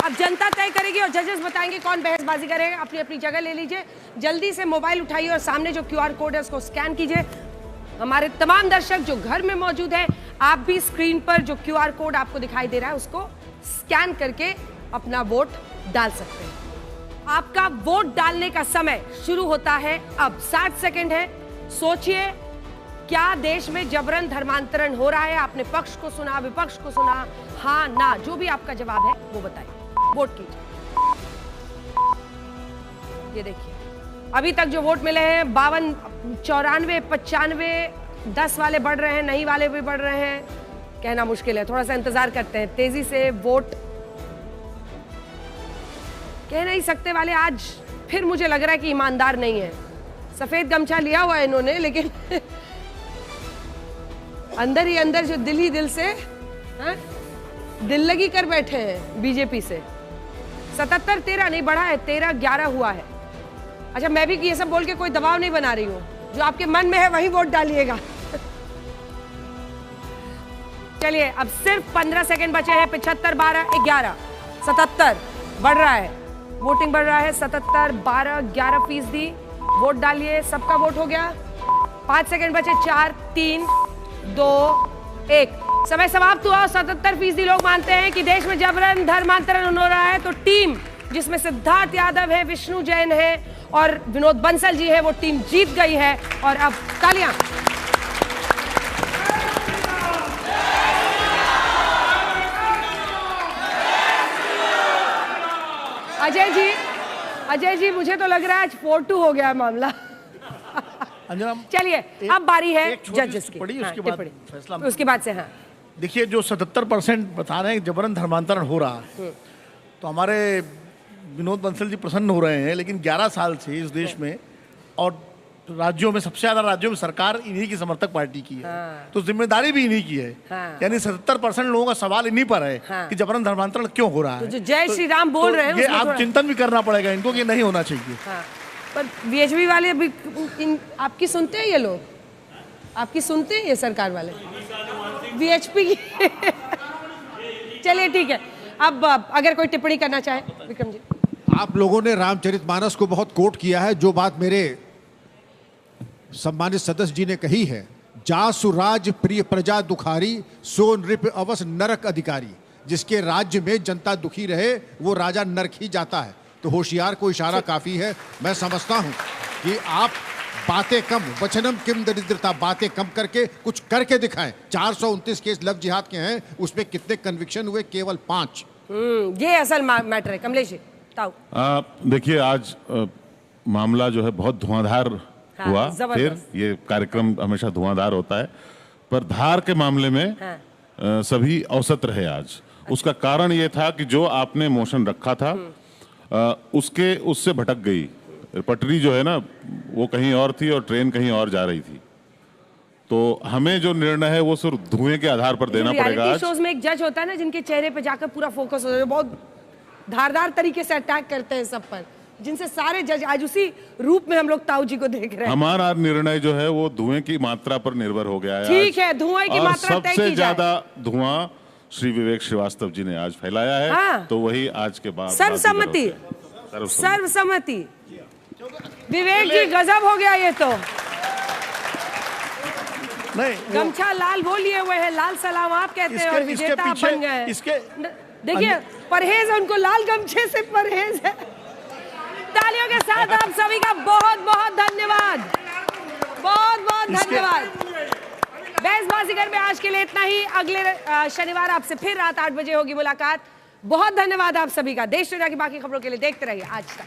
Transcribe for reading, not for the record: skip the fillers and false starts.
अब जनता तय करेगी और जजेस बताएंगे कौन बहसबाजी करेगा। अपनी अपनी जगह ले लीजिए, जल्दी से मोबाइल उठाइए और सामने जो QR कोड है उसको स्कैन कीजिए। हमारे तमाम दर्शक जो घर में मौजूद हैं, आप भी स्क्रीन पर जो QR कोड आपको दिखाई दे रहा है उसको स्कैन करके अपना वोट डाल सकते हैं। आपका वोट डालने का समय शुरू होता है अब। 60 सेकंड है। सोचिए, क्या देश में जबरन धर्मांतरण हो रहा है? आपने पक्ष को सुना, विपक्ष को सुना, हाँ ना, जो भी आपका जवाब है वो बताइए। वोट कीजिए। ये देखिए, अभी तक जो वोट मिले हैं 52, 94, 95, 10 वाले बढ़ रहे हैं, नहीं वाले भी बढ़ रहे हैं, कहना मुश्किल है। थोड़ा सा इंतजार करते हैं। तेजी से वोट कह नहीं सकते वाले आज फिर मुझे लग रहा है कि ईमानदार नहीं है। सफेद गमछा लिया हुआ है इन्होंने, लेकिन अंदर ही अंदर जो दिल ही दिल से दिल लगी कर बैठे हैं बीजेपी से। 77 13 नहीं बढ़ा है, 13 11 हुआ है। अच्छा, मैं भी ये सब बोल के कोई दबाव नहीं बना रही हूँ, जो आपके मन में है वही वोट डालिएगा। चलिए, अब सिर्फ 15 सेकंड बचे हैं। 75 12 11 77 बढ़ रहा है, वोटिंग बढ़ रहा है। 77 12 11% वोट डालिए। सबका वोट हो गया। 5 सेकंड बचे। 4 3 2 1 समय समाप्त हुआ। 77% लोग मानते हैं कि देश में जबरन धर्मांतरण हो रहा है। तो टीम जिसमें सिद्धार्थ यादव है, विष्णु जैन है और विनोद बंसल जी है, वो टीम जीत गई है। और अब तालियां। अजय जी मुझे तो लग रहा है आज 4-2 हो गया मामला। चलिए, अब बारी है जजेस की। उसके बाद फैसला, उसके बाद से। हाँ, देखिए, जो 77% बता रहे हैं जबरन धर्मांतरण हो रहा है, तो हमारे विनोद बंसल जी प्रसन्न हो रहे हैं। लेकिन 11 साल से इस देश में और राज्यों में, सबसे ज्यादा राज्यों में सरकार इन्हीं की समर्थक पार्टी की है। तो जिम्मेदारी भी इन्हीं की है। यानी 77% लोगों का सवाल इन्हीं पर है कि जबरन धर्मांतरण क्यों हो रहा है। तो जो जय श्री राम बोल रहे हैं, ये आप चिंतन भी करना पड़ेगा इनको कि नहीं होना चाहिए। पर VHP वाले भी आपकी सुनते हैं? ये लोग आपकी सुनते हैं? ये सरकार वाले VHP की। चलिए ठीक है, अब अगर कोई टिप्पणी करना चाहे विक्रम जी। आप लोगों ने रामचरितमानस को बहुत कोट किया है। जो बात मेरे सम्मानित सदस्य जी ने कही है, जासु राज प्रिय प्रजा दुखारी, सो नृप अवस नरक अधिकारी। जिसके राज्य में जनता दुखी रहे वो राजा नरक ही जाता है। तो होशियार को इशारा काफी है। मैं समझता हूं कि आप बातें कम, वचनम किम दरिद्रता, बातें कम करके कुछ करके दिखाएं। 429 केस लव जिहाद के हैं, उसमें कितने कन्विक्शन हुए? केवल 5। ये असल मैटर है। कमलेश जी ताऊ। देखिए, आज मामला जो है बहुत धुआंधार हुआ। फिर ये कार्यक्रम हमेशा धुआंधार होता है, पर धार के मामले में सभी औसत रहे आज। उसका कारण ये था कि जो आपने मोशन रखा था उससे भटक गई। पटरी जो है ना, वो कहीं और थी और ट्रेन कहीं और जा रही थी। तो हमें जो निर्णय है वो सिर्फ धुएं के आधार पर देना पड़ेगा। आज शोज में एक जज होता है ना, जिनके चेहरे पे जाकर पूरा फोकस होता है, बहुत धारदार तरीके से अटैक करते हैं सब पर, जिनसे सारे जज आज उसी रूप में हम लोग ताऊ जी को देख रहे हैं। हमारा निर्णय जो है वो धुएं की मात्रा पर निर्भर हो गया है। ठीक है, धुएं की मात्रा तय की जाए। सबसे ज्यादा धुआं श्री विवेक श्रीवास्तव जी ने आज फैलाया है। हाँ। तो वही आज के बाद सर्वसम्मति। विवेक जी गजब हो गया ये तो। नहीं, गमछा लाल वो लिए हुए हैं, लाल सलाम आप कहते हैं और विजेता आप बन गए। देखिए, परहेज उनको, लाल गमछे से परहेज है। तालियों के साथ आप सभी का बहुत बहुत धन्यवाद, बहुत बहुत धन्यवाद। बहसबाजीगर में आज के लिए इतना ही। अगले शनिवार आपसे फिर रात 8 बजे होगी मुलाकात। बहुत धन्यवाद आप सभी का। देश दुनिया की बाकी खबरों के लिए देखते रहिए आज तक।